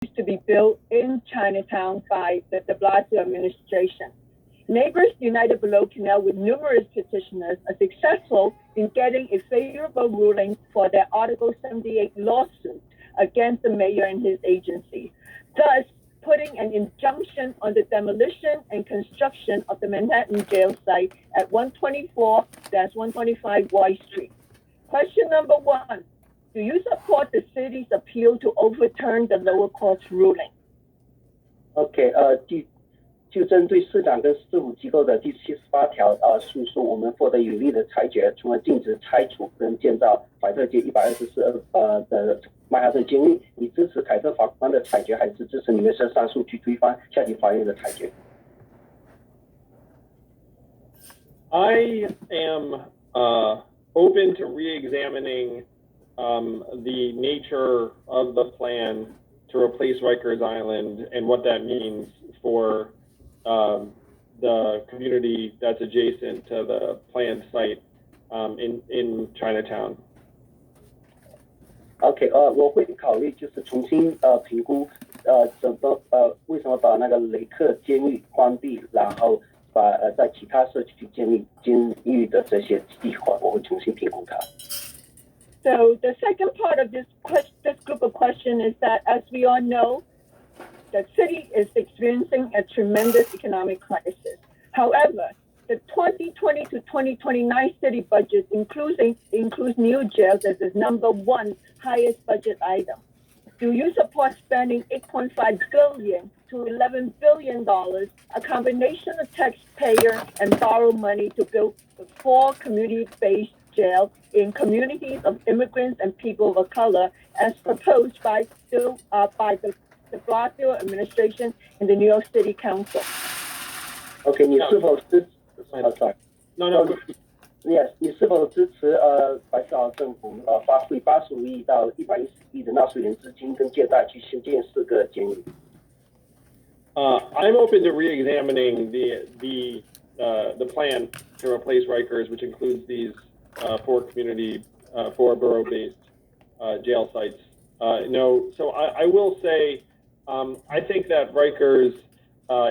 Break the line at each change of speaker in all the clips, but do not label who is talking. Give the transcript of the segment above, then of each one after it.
to be built in Chinatown by the de Blasio administration. Neighbors united below Canal with numerous petitioners are successful in getting a favorable ruling for their Article 78 lawsuit against the mayor and his agency, thus putting an injunction on the demolition and construction of the Manhattan jail site at 124-125 White Street. Question number one, do you support the city's appeal to overturn the lower court's ruling?
OK， 就针对市长跟市府机构的第78条诉讼，我们获得有利的裁决，从而禁止拆除跟建造怀特街124的曼哈顿监狱。你支持凯特法官的裁决，还是支持纽约市上诉去推翻下级法院的裁决
？I am open to re-examining the nature of the plan to replace Rikers Island and what that means for the community that's adjacent to the planned site in Chinatown.
OK， 我会考虑就是重新评估为什么把那个雷克监狱关闭，然后把在其他社区建立监狱的这些计划，我会重新评估它。
So the second part of this group of questions is that, as we all know, the city is experiencing a tremendous economic crisis. However, the 2020 to 2029 city budget includes new jails as its number one highest budget item. Do you support spending $8.5 billion to $11 billion, a combination of taxpayer and borrowed money to build 4 community-based jails in communities of immigrants and people of color, as proposed by the de Blasio administration and the New York City Council?
OK， 你是否支持
？No.
Yes， 你是否支持白思豪政府花费85亿到110亿的纳税人资金跟借贷去新建4个监狱
？I'm open to re-examining the plan to replace Rikers, which includes these 4 borough-based jail sites. No, so I will say I think that Rikers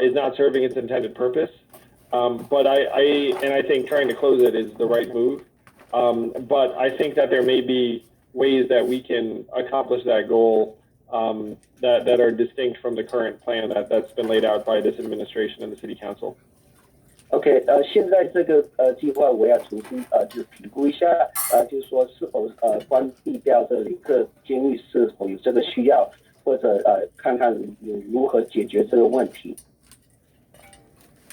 is not serving its intended purpose, but I think trying to close it is the right move. But I think that there may be ways that we can accomplish that goal that are distinct from the current plan that's been laid out by this administration and the city council.
OK， 现在这个计划我要重新就是评估一下就是说是否关闭掉这雷克监狱是否有这个需要，或者看看如何解决这个问题。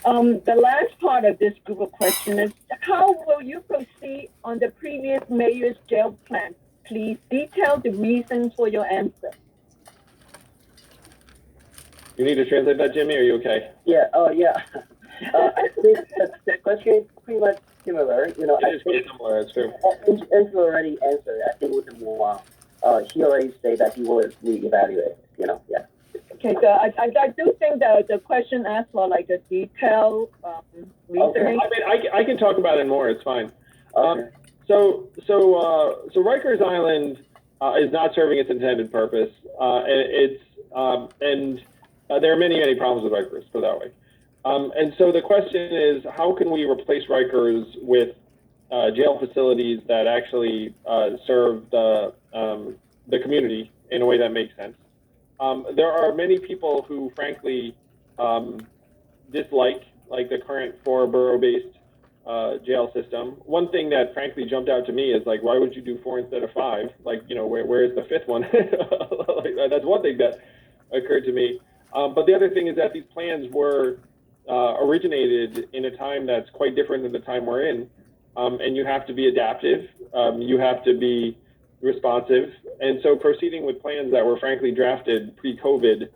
The last part of this group of questions is, how will you proceed on the previous mayor's jail plan? Please detail the reasons for your answer.
You need to translate that, Jimmy? Are you okay?
Yeah. Yeah. I think the question is pretty much similar. You know,
it is pretty similar. It's true.
Andrew already answered. I think we can move on. He already said that he will reevaluate. You know, yeah.
Okay, so I do think that the question asked for like a detailed reasoning.
Okay. I mean, I can talk about it more. It's fine.
Okay.
So Rikers Island is not serving its intended purpose. There are many problems with Rikers, put it that way. And so the question is, how can we replace Rikers with jail facilities that actually serve the community in a way that makes sense? There are many people who, frankly, dislike the current 4 borough-based jail system. One thing that, frankly, jumped out to me is like, why would you do 4 instead of 5? Like, you know, where is the 5th one? That's one thing that occurred to me. But the other thing is that these plans were originated in a time that's quite different than the time we're in, and you have to be adaptive, you have to be responsive, and so proceeding with plans that were frankly drafted pre-COVID,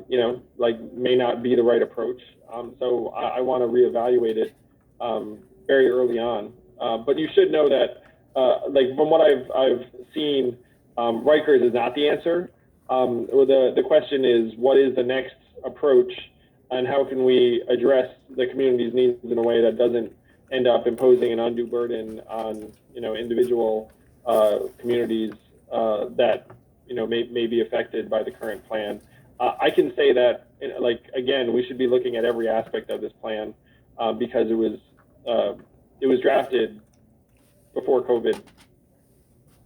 you know, like may not be the right approach. So I want to reevaluate it very early on. But you should know that, like from what I've seen, Rikers is not the answer. The question is, what is the next approach? And how can we address the community's needs in a way that doesn't end up imposing an undue burden on, you know, individual communities that may be affected by the current plan. I can say that, like, again, we should be looking at every aspect of this plan because it was drafted before COVID.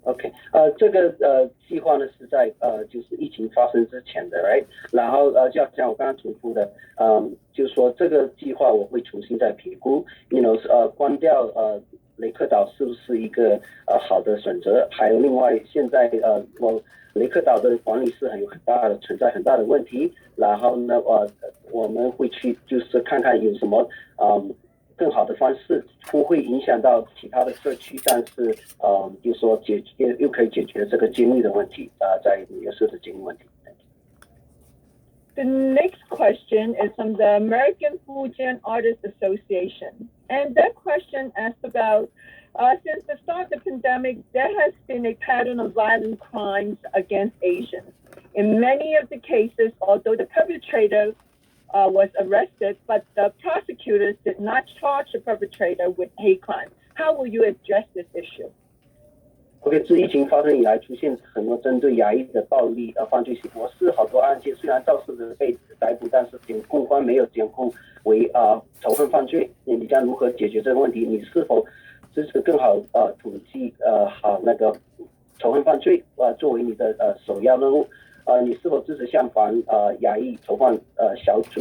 OK， 这个计划呢是在就是疫情发生之前的 ，right？ 然后就像我刚刚重复的，就是说这个计划我会重新再评估关掉雷克岛是不是一个好的选择？还有另外现在雷克岛的管理是存在很大的问题，然后呢我们会去就是看看有什么更好的方式，不会影响到其他的社区，但是就是说又可以解决这个监狱的问题在纽约市的监狱问题。
The next question is from the American Fujian Artists Association. And that question asked about, since the start of the pandemic, there has been a pattern of violent crimes against Asians. In many of the cases, although the perpetrator was arrested, but the prosecutors did not charge the perpetrator with hate crime. How will you address this issue?
OK， 自疫情发生以来，出现很多针对亚裔的暴力犯罪行为。是好多案件虽然肇事者被逮捕，但是检控官没有检控为仇恨犯罪。你将如何解决这个问题？你是否支持更好统计好那个仇恨犯罪作为你的首要任务？你是否支持向反亚裔囚犯小组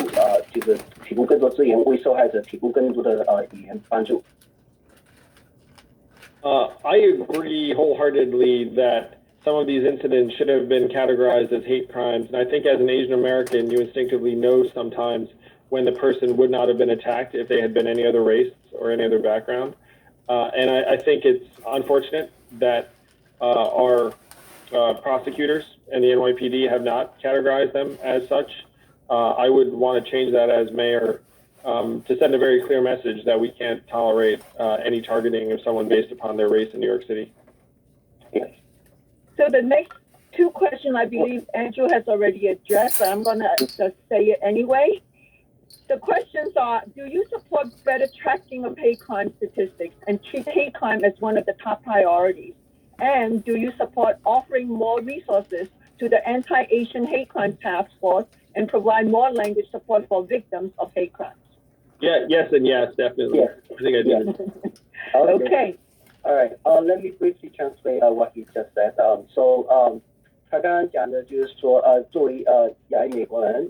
就是提供更多资源，为受害者提供更多的语言帮助？
I agree wholeheartedly that some of these incidents should have been categorized as hate crimes. And I think as an Asian American, you instinctively know sometimes when the person would not have been attacked if they had been any other race or any other background. And I think it's unfortunate that our prosecutors and the NYPD have not categorized them as such. I would want to change that as mayor to send a very clear message that we can't tolerate any targeting of someone based upon their race in New York City.
So the next two questions, I believe Andrew has already addressed, but I'm going to just say it anyway. The questions are, do you support better tracking of hate crime statistics and treat hate crime as one of the top priorities? And do you support offering more resources to the Anti-Asian Hate Crime Task Force and provide more language support for victims of hate crimes?
Yeah, yes, and yes, definitely.
Yes.
I think I do.
Okay.
All right. Let me briefly translate what he just said. 他刚刚讲的就是说，作为亚裔美国人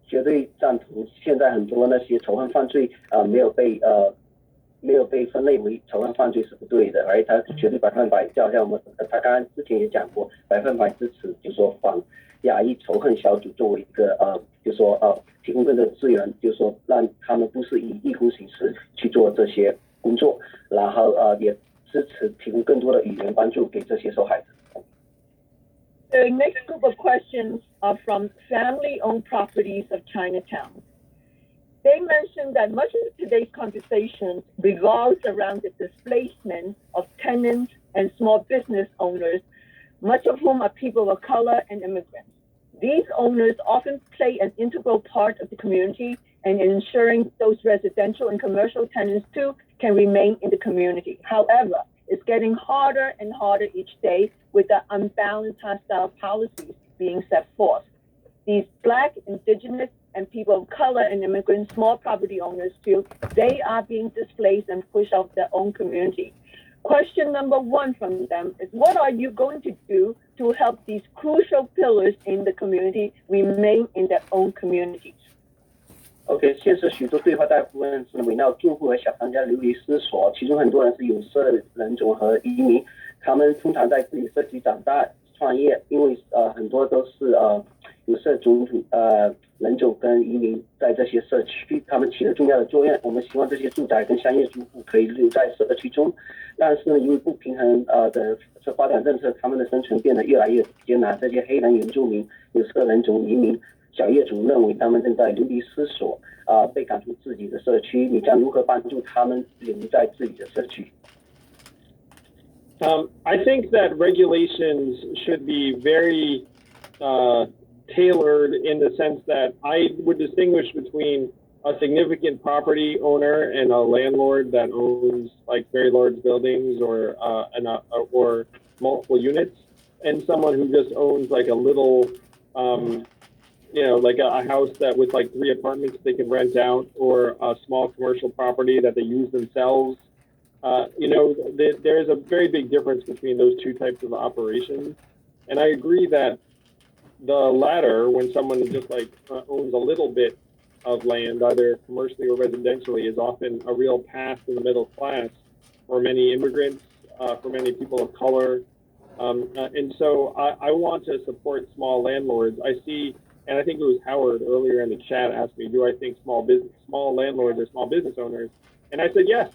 绝对赞同现在很多那些仇恨犯罪没有被分类为仇恨犯罪是不对的，而他绝对100%，就好像他刚刚之前也讲过，100%支持，就是说反亚裔仇恨小组作为一个就是说提供更多资源，就是说让他们不是以义务形式去做这些工作，然后也支持提供更多的语言帮助给这些受害者。
The next group of questions are from family-owned properties of Chinatown. They mentioned that much of today's conversation revolves around the displacement of tenants and small business owners, much of whom are people of color and immigrants. These owners often play an integral part of the community and in ensuring those residential and commercial tenants too can remain in the community. However, it's getting harder and harder each day with the unbalanced hostile policies being set forth. These Black, Indigenous, and people of color and immigrant small property owners too, they are being displaced and pushed out of their own community. Question number one from them is, what are you going to do to help these crucial pillars in the community remain in their own communities?
OK， 现实许多对话大部分是围绕住户和小商家流离失所，其中很多人是有色人种和移民，他们通常在自己社区长大创业，因为很多都是有色种人种跟移民在这些社区，他们起了重要的作用。我们希望这些住宅跟商业住户可以留在社区中，但是呢，因为不平衡的发展政策，他们的生存变得越来越艰难。这些黑人原住民、有色人种移民。小业主认为他们正在流离失所，被赶出自己的社区。你将如何帮助他们留在自己的社区？
I think that regulations should be very tailored in the sense that I would distinguish between a significant property owner and a landlord that owns like very large buildings or multiple units. and someone who just owns like a little, like a house that with like 3 apartments they can rent out, or a small commercial property that they use themselves. There's a very big difference between those two types of operations. And I agree that the latter, when someone just like owns a little bit of land, either commercially or residentially, is often a real path to the middle class for many immigrants, for many people of color. And so I want to support small landlords. I see, and I think it was Howard earlier in the chat asked me, do I think small landlords are small business owners? And I said yes.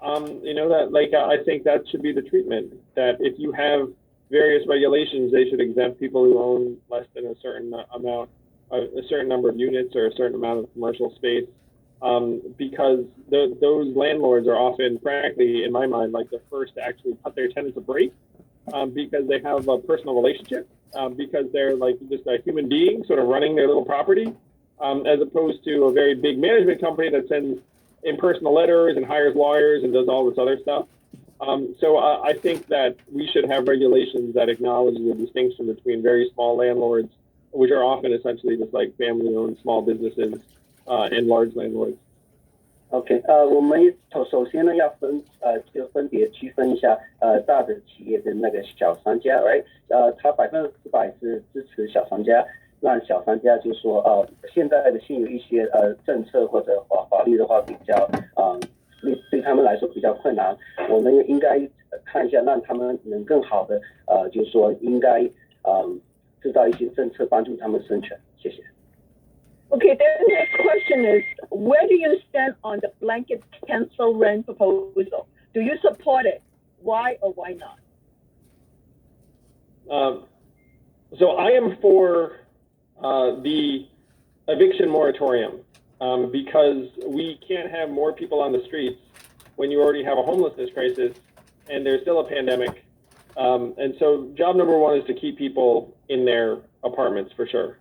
I think that should be the treatment, that if you have various regulations, they should exempt people who own less than a certain amount, a certain number of units or a certain amount of commercial space, because those landlords are often, frankly, in my mind, like the first to actually cut their tenants a break, because they have a personal relationship, because they're like just a human being sort of running their little property, as opposed to a very big management company that sends impersonal letters and hires lawyers and does all this other stuff. So I think that we should have regulations that acknowledge the distinction between very small landlords, which are often essentially just like family-owned small businesses, and large landlords.
OK， 我们首先呢就分别区分一下大的企业跟那个小商家 ，right？ 他100%是支持小商家，让小商家就说现在的现有一些政策或者法律的话比较对他们来说比较困难，我们应该看一下，让他们能更好的就是说应该知道一些政策帮助他们生存。谢谢。
Okay, the next question is, where do you stand on the blanket cancel rent proposal? Do you support it? Why or why not?
So I am for the eviction moratorium, because we can't have more people on the streets when you already have a homelessness crisis and there's still a pandemic. And so job number one is to keep people in their apartments for sure.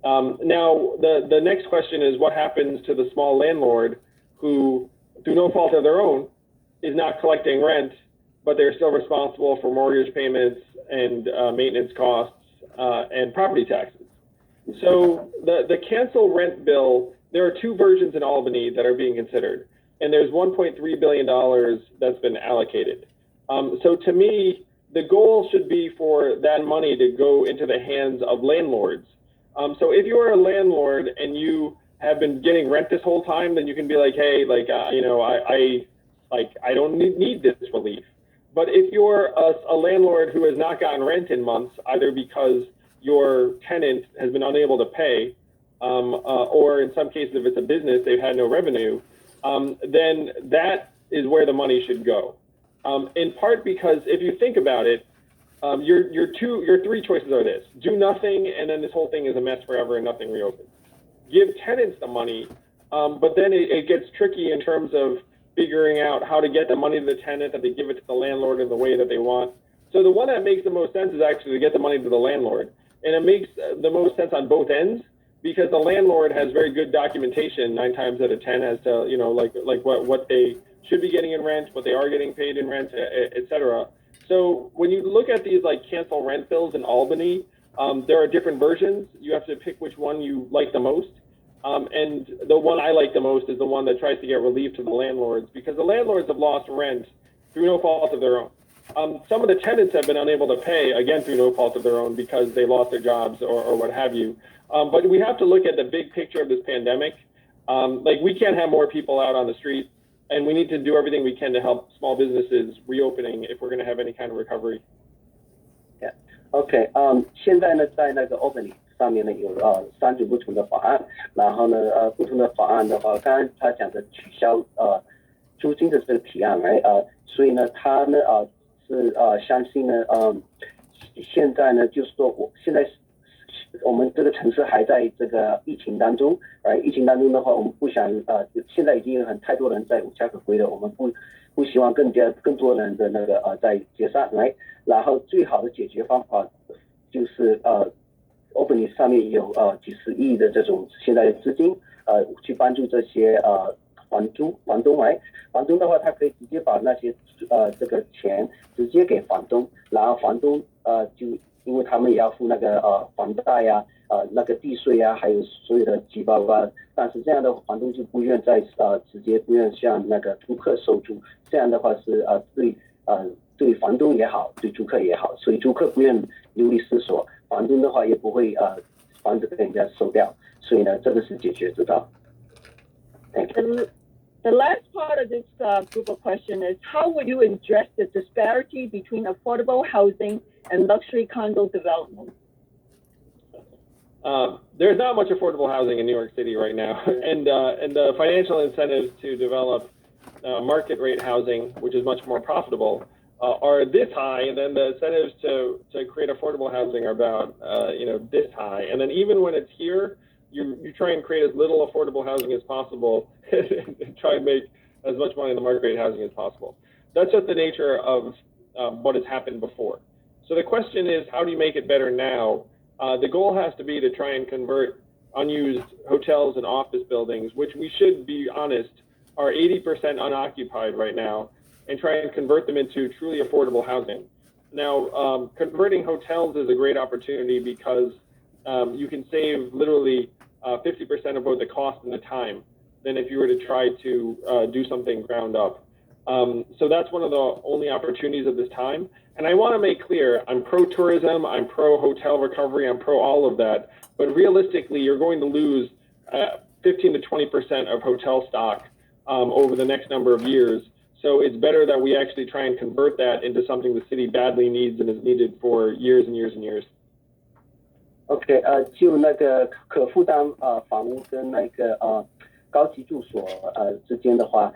Now, the next question is, what happens to the small landlord who, through no fault of their own, is not collecting rent, but they're still responsible for mortgage payments and maintenance costs and property taxes? So the cancel rent bill, there are 2 versions in Albany that are being considered, and there's $1.3 billion that's been allocated. So to me, the goal should be for that money to go into the hands of landlords. So if you are a landlord and you have been getting rent this whole time, then you can be like, hey, I don't need this relief. But if you're a landlord who has not gotten rent in months, either because your tenant has been unable to pay, or in some cases, if it's a business, they've had no revenue, then that is where the money should go. In part because if you think about it, your 3 choices are this: do nothing, and then this whole thing is a mess forever and nothing reopens. Give tenants the money, but then it gets tricky in terms of figuring out how to get the money to the tenant, that they give it to the landlord in the way that they want. So the one that makes the most sense is actually to get the money to the landlord. And it makes the most sense on both ends, because the landlord has very good documentation 9 times out of 10 as to, what they should be getting in rent, what they are getting paid in rent, et cetera. So when you look at these like cancel rent bills in Albany, there are different versions. You have to pick which one you like the most. And the one I like the most is the one that tries to get relief to the landlords, because the landlords have lost rent through no fault of their own. Some of the tenants have been unable to pay, again, through no fault of their own, because they lost their jobs or what have you. But we have to look at the big picture of this pandemic. We can't have more people out on the street, and we need to do everything we can to help small businesses reopening if we're going to have any kind of recovery.
Yeah. OK， 现在呢，在那个 Albany 上面呢有3组不同的法案，然后呢不同的法案的话，刚刚他讲的取消租金的这个提案，所以呢他呢是相信呢现在呢就是说现在我们这个城市还在这个疫情当中，疫情当中的话，我们不想现在已经有太多人在无家可归了，我们不希望更多人的那个在街上来，然后最好的解决方法就是Albany 上面有几十亿的这种现在的资金去帮助这些房东来，房东的话，他可以直接把那些这个钱直接给房东，然后房东就因为他们也要付那个房贷呀、那个地税啊，还有所有的七八八，但是这样的房东就不愿再直接不愿向那个租客收租，这样的话是对房东也好，对租客也好，所以租客不愿流离失所，房东的话也不会房子被人家收掉，所以呢，这个是解决之道。Thank you.
The last part of this group of questions is how would you address the disparity between affordable housing and luxury condo development?
There's not much affordable housing in New York City right now, and the financial incentives to develop market rate housing, which is much more profitable, are this high, and then the incentives to create affordable housing are about this high, and then even when it's here, you try and create as little affordable housing as possible and try and make as much money in the market rate housing as possible. That's just the nature of what has happened before. So the question is, how do you make it better now? The goal has to be to try and convert unused hotels and office buildings, which we should be honest, are 80% unoccupied right now, and try and convert them into truly affordable housing. Now, converting hotels is a great opportunity because you can save literally 50% of both the cost and the time than if you were to try to do something ground up. So that's one of the only opportunities of this time. And I want to make clear, I'm pro-tourism, I'm pro-hotel recovery, I'm pro all of that. But realistically, you're going to lose 15 to 20% of hotel stock over the next number of years. So it's better that we actually try and convert that into something the city badly needs and is needed for years and years and years.
OK， 就那个可负担房屋跟那个高级住所之间的话，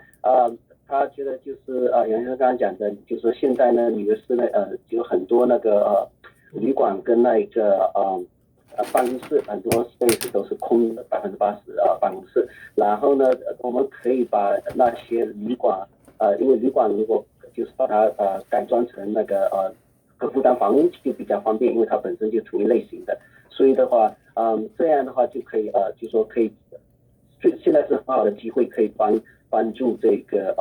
他觉得就是杨先生刚刚讲的，就是说现在呢，纽约市呢有很多那个旅馆跟那个办公室，很多 space 都是空的，80%办公室。然后呢，我们可以把那些旅馆因为旅馆如果就是把它改装成那个可负担房屋就比较方便，因为它本身就同一类型的。所以的话，这样的话就可以就说可以，现在是很好的机会，可以帮助这个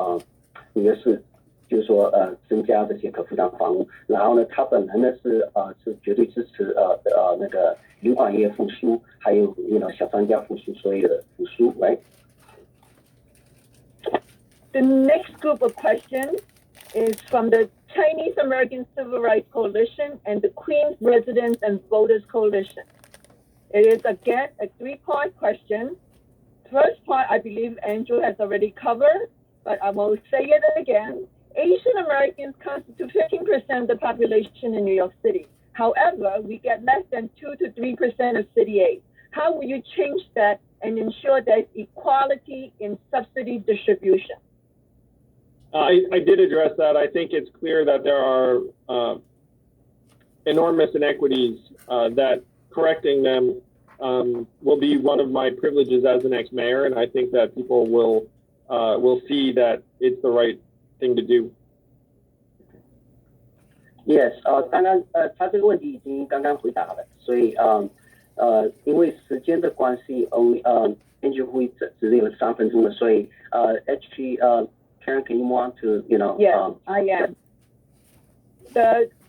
纽约市，就是说增加这些可负担房屋。然后呢，他本人呢是绝对支持那个旅馆业复苏，还有小商家复苏，所有的复苏，right？
The next group of questions is from the Chinese American Civil Rights Coalition and the Queens Residents and Voters Coalition. It is again a three-part question. First part, I believe Andrew has already covered, but I will say it again. Asian Americans constitute 15% of the population in New York City. However, we get less than 2 to 3% of city aid. How will you change that and ensure there's equality in subsidy distribution?
I did address that. I think it's clear that there are enormous inequities that correcting them will be one of my privileges as the next mayor, and I think that people will see that it's the right thing to do.
Yes， 刚刚他这个问题已经刚刚回答了，所以因为时间的关系，Andrew 会只有3分钟了，所以actually Karen, can you want to
Yes, I am.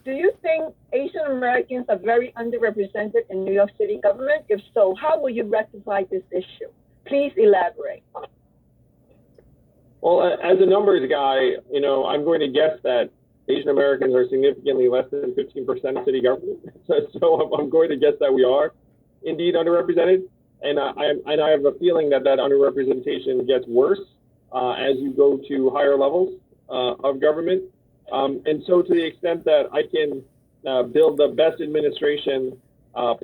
Do you think Asian Americans are very underrepresented in New York City government? If so, how will you rectify this issue? Please elaborate.
Well, as a numbers guy, I'm going to guess that Asian Americans are significantly less than 15% of city government. So I'm going to guess that we are indeed underrepresented. And I have a feeling that underrepresentation gets worse as you go to higher levels of government. And so to the extent that I can build the best administration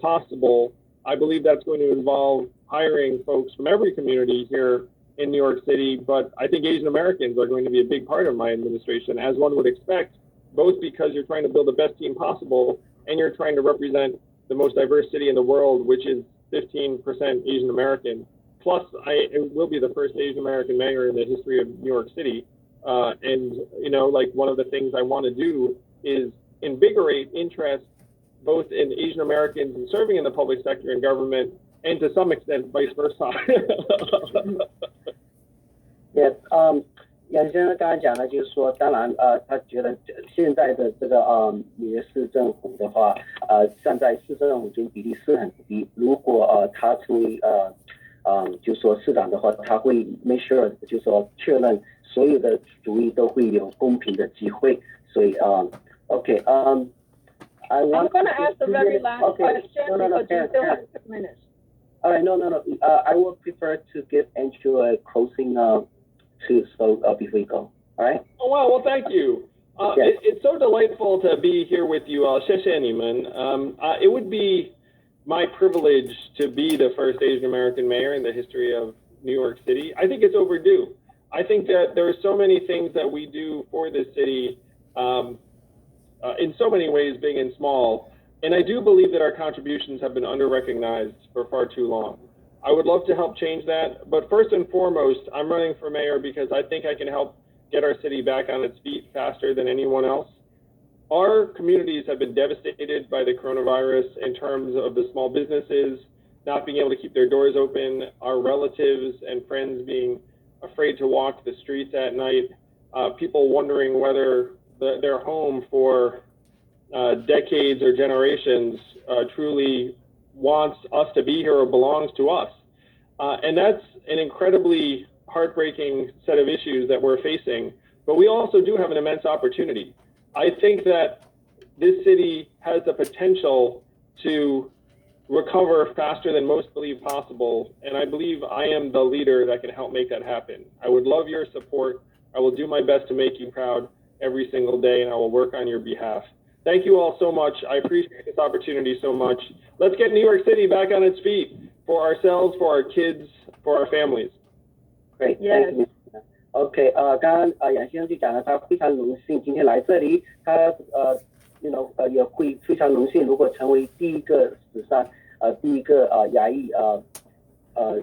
possible, I believe that's going to involve hiring folks from every community here in New York City. But I think Asian Americans are going to be a big part of my administration, as one would expect, both because you're trying to build the best team possible and you're trying to represent the most diverse city in the world, which is 15% Asian American. Plus, it will be the first Asian American mayor in the history of New York City. And, one of the things I want to do is invigorate interest both in Asian Americans in serving in the public sector and government, and to some extent, vice versa.
Yes, 杨先生刚才讲的，就是说，当然，他觉得现在的这个纽约市政府的话，站在市政府中比例是很低。如果他成为就是说市长的话，他会 make sure 就是说确认所有的主义都会有公平的机会。所以OK，
I'm going to ask the very last question because you still have 2 minutes.
All right, no. I would prefer to give Andrew a closing before we go. All right.
Oh, wow. Well, thank you.
Yes.
It's so delightful to be here with you all. 谢谢你们. It would be my privilege to be the first Asian American mayor in the history of New York City. I think it's overdue. I think that there are so many things that we do for this city in so many ways, big and small. And I do believe that our contributions have been under-recognized for far too long. I would love to help change that. But first and foremost, I'm running for mayor because I think I can help get our city back on its feet faster than anyone else. Our communities have been devastated by the coronavirus in terms of the small businesses not being able to keep their doors open, our relatives and friends being afraid to walk the streets at night, people wondering whether their home for decades or generations truly wants us to be here or belongs to us. And that's an incredibly heartbreaking set of issues that we're facing, but we also do have an immense opportunity. I think that this city has the potential to recover faster than most believe possible, and I believe I am the leader that can help make that happen. I would love your support. I will do my best to make you proud every single day, and I will work on your behalf. Thank you all so much. I appreciate this opportunity so much. Let's get New York City back on its feet for ourselves, for our kids, for our families.
Great.
Yes.
Thank you. OK， 刚刚杨先生就讲了，他非常荣幸今天来这里，他也会非常荣幸，如果成为第一个史上第一个亚裔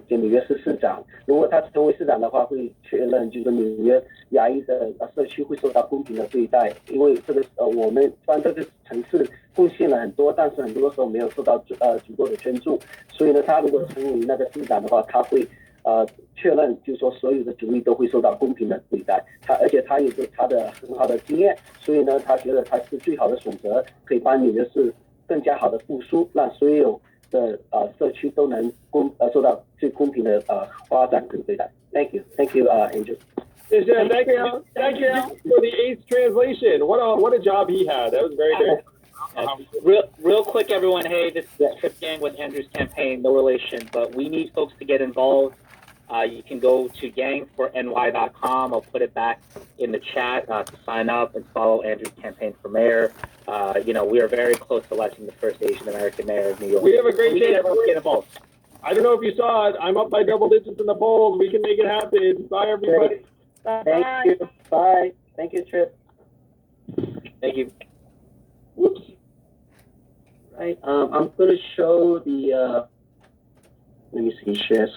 纽约市市长。如果他成为市长的话，会确认就是纽约亚裔的社区会受到公平的对待，因为这个我们帮这个城市贡献了很多，但是很多时候没有受到足够的捐助，所以呢，他如果成为那个市长的话，他会确认就是说所有的主义都会受到公平的对待。而且他有他的很好的经验，所以呢，他觉得他是最好的选择，可以帮纽约市更加好的复苏，让所有的社区都能受到最公平的发展跟对待。Thank you, Andrew.
Thank you for the 8th translation. What a job he had. That was very good.
Real quick, everyone. Hey, this is Trip Gang with Andrew's campaign. No relation, but we need folks to get involved. You can go to gangforny.com. I'll put it back in the chat to sign up and follow Andrew's campaign for mayor. We are very close to electing the first Asian American mayor of New York.
We have a great chance.
Get involved.
I don't know if you saw it. I'm up by double digits in the polls. We can make it happen. Bye, everybody.
Thank you. Bye. Thank you, Trip.
Thank you.
Whoops.
Right. I'm going to show the. Let me see. Share